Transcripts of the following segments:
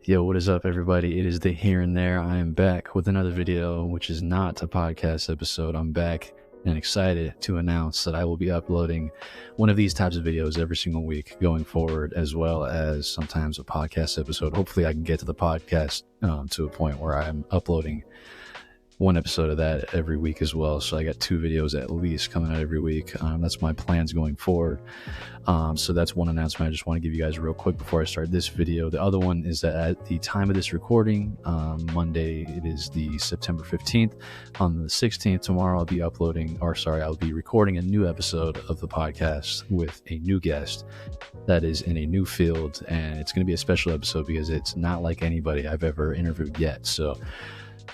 Yo, what is up, everybody? It is the Here and There. I am back with another video, which is not a podcast episode. I'm back and excited to announce that I will be uploading one of these types of videos every single week going forward, as well as sometimes a podcast episode. Hopefully, I can get to the podcast to a point where I'm uploading one episode of that every week as well. So I got 2 videos at least coming out every week. That's my plans going forward. So that's one announcement I just want to give you guys real quick before I start this video. The other one is that at the time of this recording, Monday, it is the September 15th. On the 16th, tomorrow, I'll be recording a new episode of the podcast with a new guest that is in a new field. And it's going to be a special episode because it's not like anybody I've ever interviewed yet. So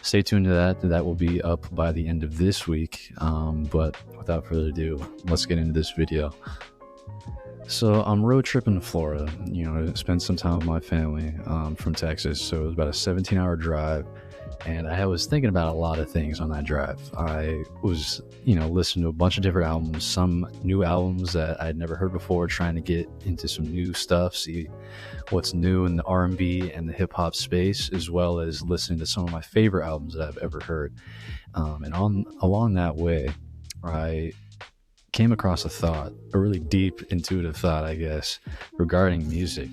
stay tuned to that. That will be up by the end of this week. But without further ado, let's get into this video. So I'm road tripping to Florida, to spend some time with my family from Texas. So it was about a 17-hour drive. And I was thinking about a lot of things on that drive. I was, listening to a bunch of different albums, some new albums that I'd never heard before, trying to get into some new stuff, see what's new in the R&B and the hip-hop space, as well as listening to some of my favorite albums that I've ever heard. Along that way, I came across a really deep, intuitive thought, I guess, regarding music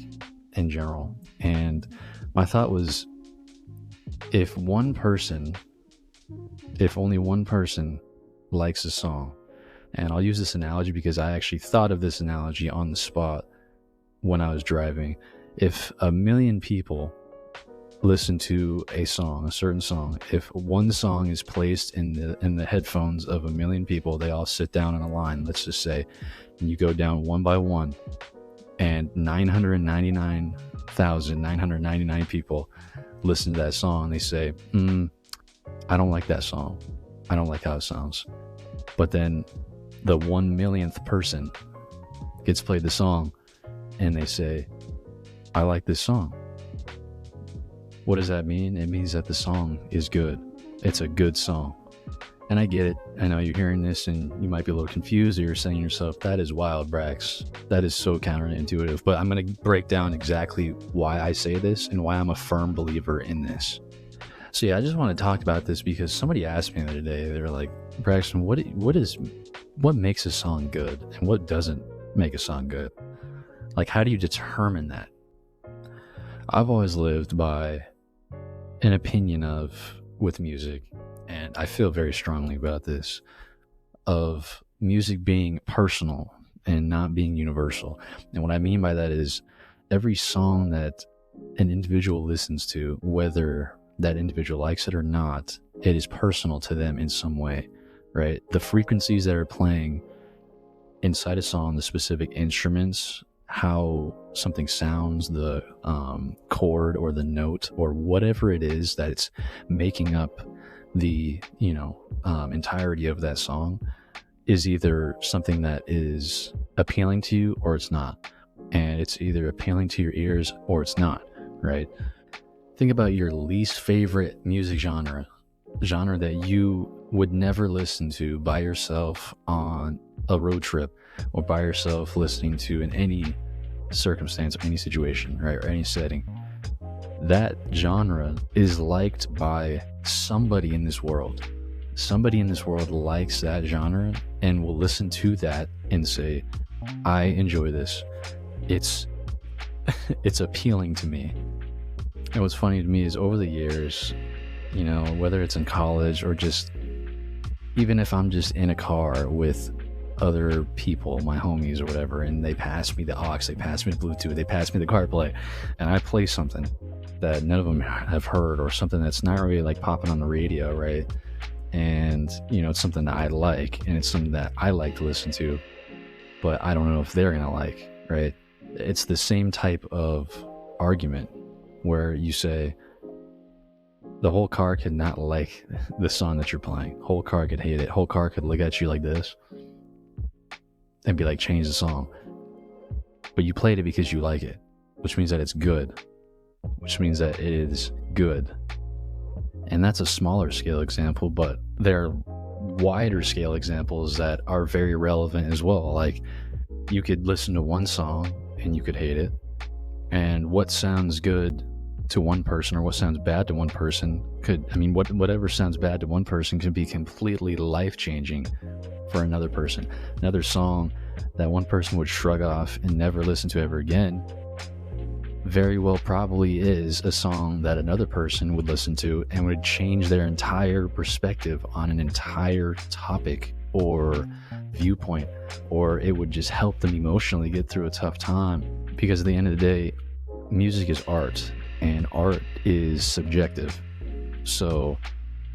in general. And my thought was, if only one person likes a song, and I'll use this analogy because I actually thought of this analogy on the spot when I was driving. If 1 million people listen to a certain song, if one song is placed in the headphones of 1 million people, they all sit down in a line, let's just say, and you go down one by one, and 999,999 people listen to that song, they say, I don't like that song. I don't like how it sounds. But then the 1 millionth person gets played the song and they say, I like this song. What does that mean? It means that the song is good. It's a good song. And I get it. I know you're hearing this and you might be a little confused, or you're saying to yourself, that is wild, Brax. That is so counterintuitive. But I'm going to break down exactly why I say this and why I'm a firm believer in this. So yeah, I just want to talk about this because somebody asked me the other day, they were like, Braxton, what makes a song good and what doesn't make a song good? Like, how do you determine that? I've always lived by an opinion with music, and I feel very strongly about this, of music being personal and not being universal. And what I mean by that is every song that an individual listens to, whether that individual likes it or not, it is personal to them in some way, right? The frequencies that are playing inside a song, the specific instruments, how something sounds, the chord or the note or whatever it is that's making up the entirety of that song, is either something that is appealing to you or it's not. And it's either appealing to your ears or it's not, right? Think about your least favorite music genre that you would never listen to by yourself on a road trip, or by yourself listening to in any circumstance or any situation, right, or any setting. That genre is liked by somebody in this world. Somebody in this world likes that genre and will listen to that and say, I enjoy this. It's appealing to me. And what's funny to me is over the years, whether it's in college or just even if I'm just in a car with other people, my homies or whatever, and they pass me the aux, they pass me the Bluetooth, they pass me the CarPlay, and I play something that none of them have heard, or something that's not really like popping on the radio, right? And it's something that I like, and it's something that I like to listen to, but I don't know if they're gonna like, right? It's the same type of argument where you say the whole car could not like the song that you're playing, whole car could hate it, whole car could look at you like this and be like, change the song. But you played it because you like it, which means that it's good, which means that it is good. And that's a smaller scale example, but there are wider scale examples that are very relevant as well. Like, you could listen to one song and you could hate it, and what sounds good to one person, or what sounds bad to one person could, whatever sounds bad to one person could be completely life-changing for another person. Another song that one person would shrug off and never listen to ever again very well probably is a song that another person would listen to and would change their entire perspective on an entire topic or viewpoint, or it would just help them emotionally get through a tough time. Because at the end of the day, music is art, and art is subjective. So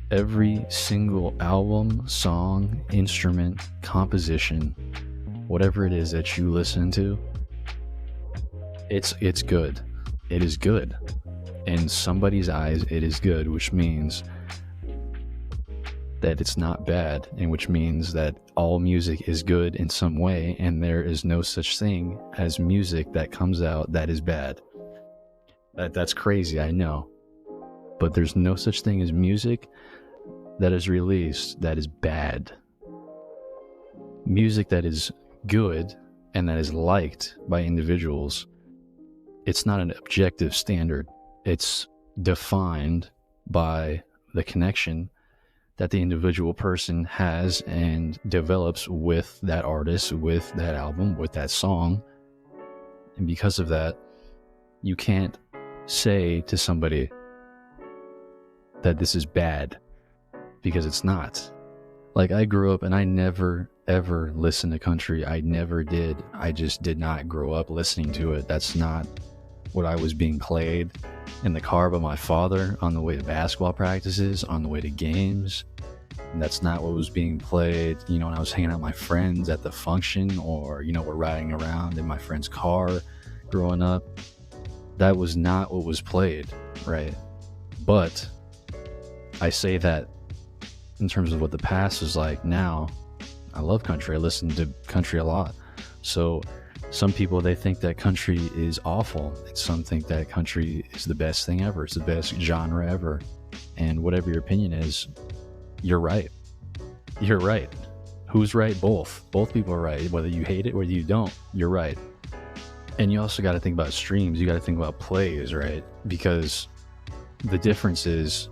every single album, song, instrument, composition, whatever it is that you listen to, it's good. It is good. In somebody's eyes, it is good, which means that it's not bad, and which means that all music is good in some way, and there is no such thing as music that comes out that is bad. That's crazy, I know. But there's no such thing as music that is released that is bad. Music that is good and that is liked by individuals, it's not an objective standard. It's defined by the connection that the individual person has and develops with that artist, with that album, with that song. And because of that, you can't say to somebody that this is bad, because it's not. Like, I grew up and I never ever listened to country. I never did. I just did not grow up listening to it. That's not what I was being played in the car by my father on the way to basketball practices, on the way to games. And that's not what was being played, when I was hanging out with my friends at the function, or, we're riding around in my friend's car growing up. That was not what was played, right? But I say that in terms of what the past is like now. I love country. I listen to country a lot. So some people, they think that country is awful. Some think that country is the best thing ever. It's the best genre ever. And whatever your opinion is, you're right. You're right. Who's right? Both. Both people are right. Whether you hate it, whether you don't, you're right. And you also got to think about streams. You got to think about plays, right? Because the difference is,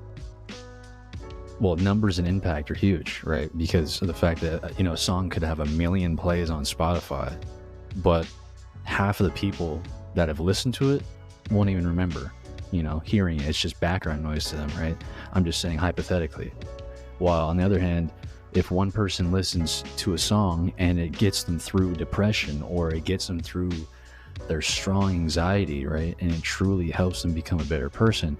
well, numbers and impact are huge, right? Because of the fact that, a song could have 1 million plays on Spotify, but half of the people that have listened to it won't even remember, hearing it. It's just background noise to them, right? I'm just saying hypothetically. While on the other hand, if one person listens to a song and it gets them through depression, or it gets them through their strong anxiety, right? And it truly helps them become a better person,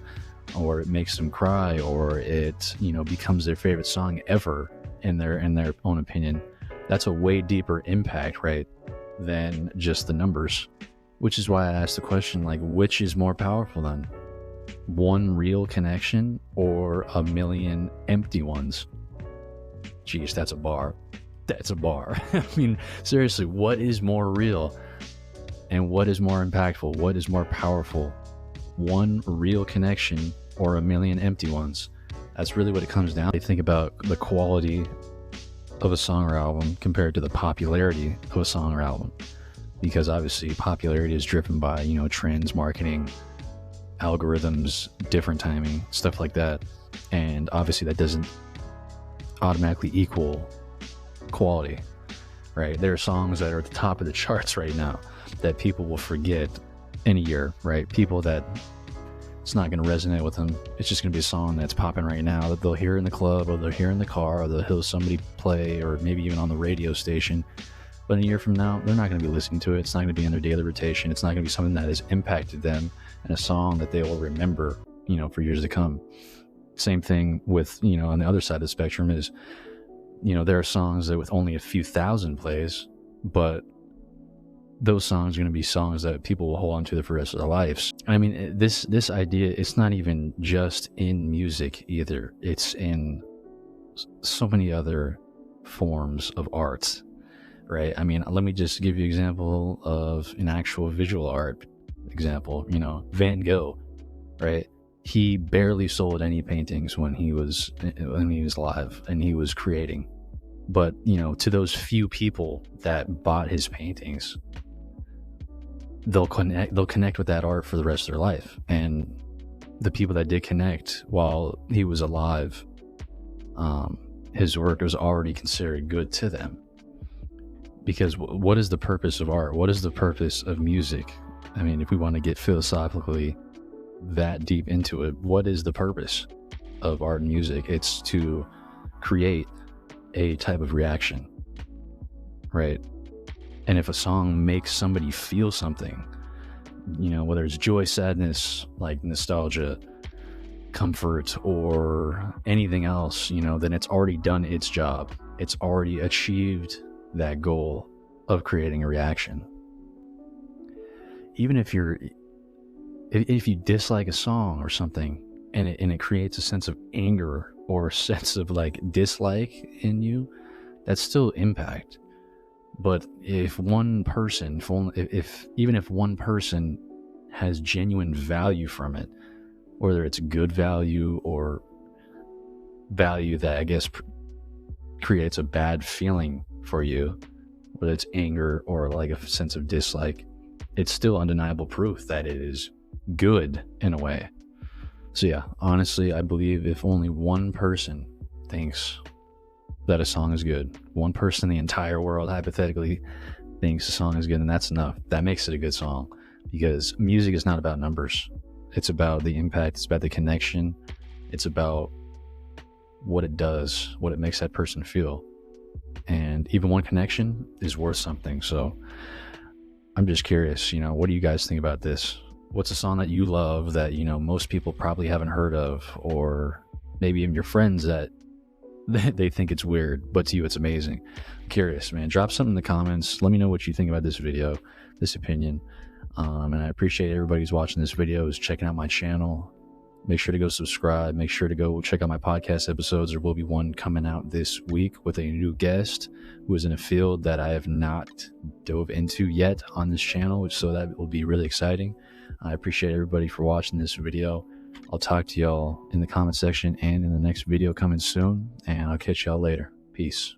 or it makes them cry, or it, becomes their favorite song ever in their own opinion. That's a way deeper impact, right, than just the numbers. Which is why I asked the question, like, which is more powerful then? One real connection or 1 million empty ones? Jeez, that's a bar. That's a bar. Seriously, what is more real? And what is more impactful? What is more powerful? One real connection or 1 million empty ones? That's really what it comes down to. Think about the quality of a song or album compared to the popularity of a song or album. Because obviously popularity is driven by, trends, marketing, algorithms, different timing, stuff like that. And obviously that doesn't automatically equal quality, right? There are songs that are at the top of the charts right now that people will forget in a year, right? People that it's not going to resonate with them. It's just going to be a song that's popping right now that they'll hear in the club, or they'll hear in the car, or they'll hear somebody play, or maybe even on the radio station. But a year from now, they're not going to be listening to it. It's not going to be in their daily rotation. It's not going to be something that has impacted them, and a song that they will remember, for years to come. Same thing with, on the other side of the spectrum is, there are songs that with only a few thousand plays, but those songs are going to be songs that people will hold on to for the rest of their lives. This idea, it's not even just in music either. It's in so many other forms of art, right? Let me just give you an example of an actual visual art example. Van Gogh, right? He barely sold any paintings when he was alive and he was creating. But, to those few people that bought his paintings, they'll connect with that art for the rest of their life. And the people that did connect while he was alive, his work was already considered good to them. Because what is the purpose of art? What is the purpose of music? I mean, if we want to get philosophically that deep into it, what is the purpose of art and music? It's to create a type of reaction, right? And if a song makes somebody feel something, you know, whether it's joy, sadness, like nostalgia, comfort, or anything else, you know, then it's already done its job. It's already achieved that goal of creating a reaction. Even if you dislike a song or something, and it creates a sense of anger or a sense of like dislike in you, that's still impact. But if one person, even if one person has genuine value from it, whether it's good value or value that I guess creates a bad feeling for you, whether it's anger or like a sense of dislike, it's still undeniable proof that it is good in a way. So yeah, honestly, I believe if only one person thinks that a song is good, one person in the entire world hypothetically thinks a song is good, and that's enough. That makes it a good song, because music is not about numbers. It's about the impact. It's about the connection. It's about what it does, what it makes that person feel. And even one connection is worth something. So I'm just curious, you know, what do you guys think about this? What's a song that you love that, you know, most people probably haven't heard of, or maybe even your friends that they think it's weird, but to you it's amazing? I'm curious, man. Drop something in the comments. Let me know what you think about this video, this opinion. And I appreciate everybody who's watching this video, who's checking out my channel. Make sure to go subscribe. Make sure to go check out my podcast episodes. There will be one coming out this week with a new guest who is in a field that I have not dove into yet on this channel, so that will be really exciting. I appreciate everybody for watching this video. I'll talk to y'all in the comment section and in the next video coming soon, and I'll catch y'all later. Peace.